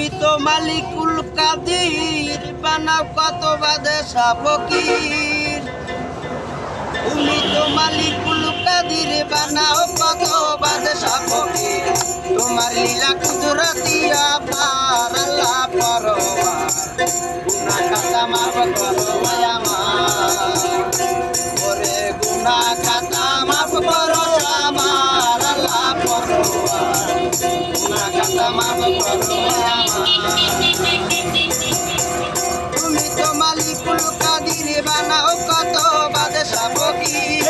তুমি তো মালিকুল কাদির বানাও কত বাদশা ফকির তুমি তো মালিকুল কাদির বানাও কত বাদশা ফকির তোমার লীলা কুদরতিয়া পার আল্লাহ পরওয়ার গুনাহ খাতা মাফ করো আমার ওরে গুনাহ খাতা মাফ করো আমার আল্লাহ পরওয়ার গুনাহ খাতা মাফ করো তুমি তো মালিকুল কাদির বানাও কত বাদশা ফকির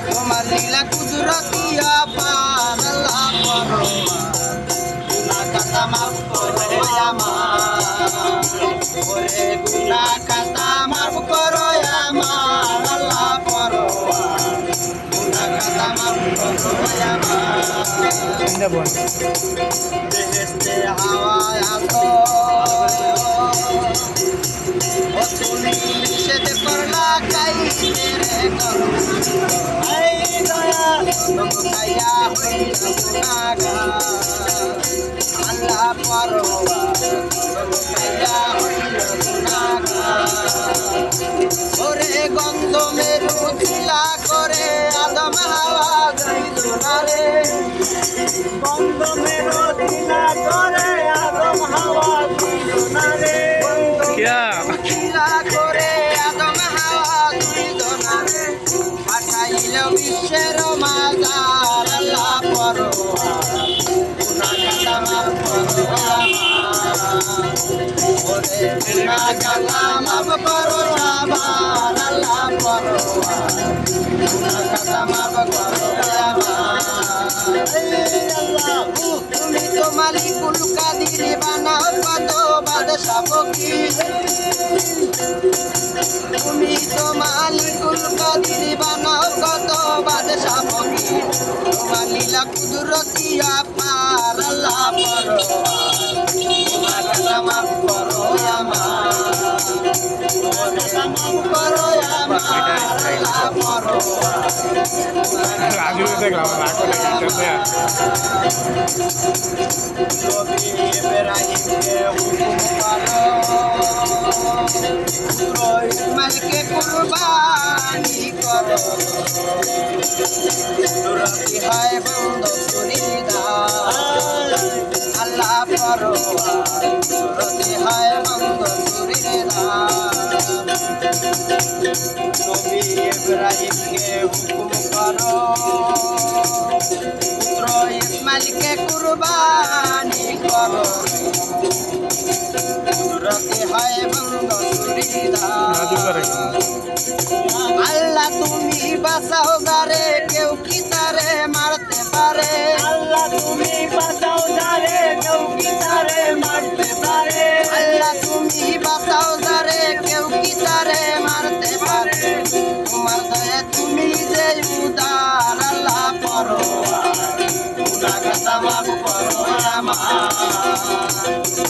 তোমার লীলা কুদরতিয়া পার আল্লাহ পরওয়ার গুনাহ খাতা মাফ করো আমার ওরে গুনাহ খাতা মাফ করো আমার আল্লাহ পরওয়ার গুনাহ খাতা মাফ করো আমার বেহেশতে হাওয়ায় আসো ও তুমি নিষেধ করলা কাইতে রে করো এই দয়া নমকাইয়া হইল গুনাহগার আল্লাহ পরওয়ার নমকাইয়া হইল গুনাহগার ওরে গন্ধ মেরু ছিলা করে আদম হাওয়া যাইল না রে গন্ধ মেরু ছিলা করে আদম হাওয়া যাইল না রে ছিলা করে আদম হাওয়া যাইল না রে পাঠাইল বিশ্বের মাজার আল্লাহ পরওয়ার গুনাহ খাতা মাফ করো ওরে গুনাহ খাতা মাফ করো আমার আল্লাহ পরওয়ার গুনাহ খাতা মাফ করো তুমি তো মালিকুল কাদির বানাও কত বাদশা ফকির তুমি তো মালিকুল কাদির বানাও কত বাদশা ফকির তোমার লীলা কুদরতিয়া পার আল্লাহ পরওয়ার গুনাহ খাতা মাফ করো আমার মাফ করো আমার আল্লাহ পরওয়ার রাজু দেখলাম রাগ করে গেছে নবী ইব্রাহিমকে হুকুম করো পুত্র ইসমাইলকে কুরবানি করো দুরতি হয় বন্ধ সুরিদার আল্লাহ পরওয়ার দুরতি হয় বন্ধ সুরিদার নবী ইব্রাহিমকে হুকুম করো পুত্র ইসমাইলকে কুরবানি করো কুদরতি হয় বন্ধ সুরিদার আল্লাহ তুমি বাঁচাও যারে কেউ কি তারে মারতে পারে আল্লাহ তুমি বাঁচাও যারে কেউ কি তারে মারতে পারে আল্লাহ তুমি বাঁচাও যারে কেউ কি তারে মারতে পারে তোমার দয়া তুমি যে উদার আল্লাহ পরওয়ার গুনাহ খাতা মাফ করো আমার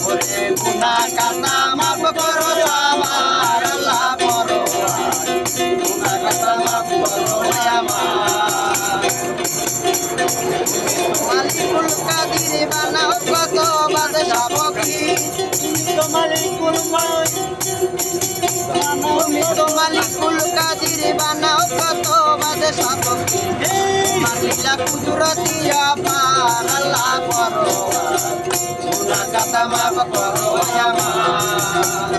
ওরে গুনাহ খাতা মাফ করো আমার আল্লাহ পরওয়ার গুনাহ খাতা মাফ করো আমার মালিকুল কাদির বানাও কত বাদশা ফকির তুমি তো মালিকুল কাদির বানাও কত বাদশা ফকির তোমার লীলা কুদরতিয়া পার আল্লাহ পরওয়ার গুনাহ খাতা মাফ করো আমার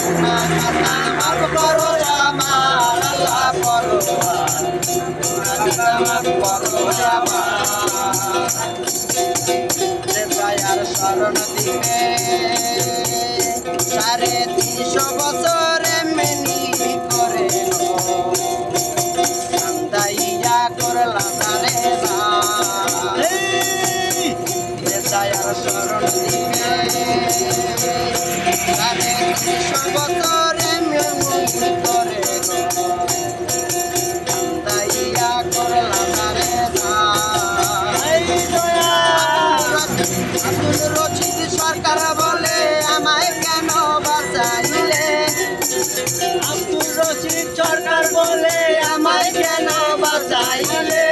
গুনাহ খাতা মাফ করো আমার আল্লাহ পরওয়ার গুনাহ খাতা মাফ করো আমার দয়ার শরণ দিবে 350 বছর এমনি করে কান্দাইয়া করলা তারে দয়ার শরণ দিবে 350 বছর এমনি করে কান্দাইয়া করলা তারে আব্দুল রশিদ সরকার বলে আমায় কেন বাঁচাইলে আব্দুল রশিদ সরকার বলে আমায় কেন বাঁচাইলে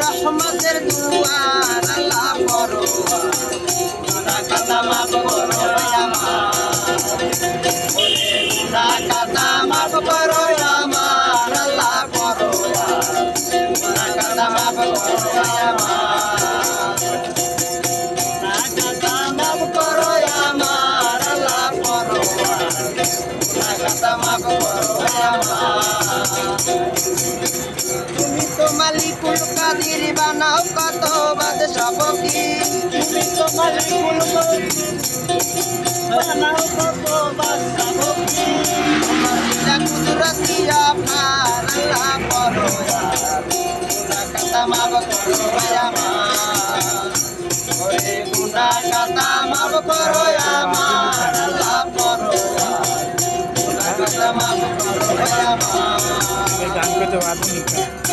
রহমতের পড়ুয়ার আল্লাহ পড়ুয়ার গুনাহ খাতা মাফ করো আমার গুনাহ খাতা মাফ করো আমার আল্লাহ পড়ুয়ার গুনাহ খাতা মাফ করো আমার গুনাহ খাতা মাফ করো আমার আল্লাহ পড়ুয়ার গুনাহ খাতা মাফ করো আমার তুমি তো মালিকুল কাদির বানাও কত বাদশা ফকির তুমি তো মালিকুল কাদির বানাও কত বাদশা ফকির তোমার লীলা কুদরতি আপার আল্লাহ পরোয়ার গুনাহ খাতা মাফ করো আমার ওরে গুনাহ খাতা মাফ করো আমার আল্লাহ পরোয়ার গুনাহ খাতা মাফ করো আমার গান করতে পারবো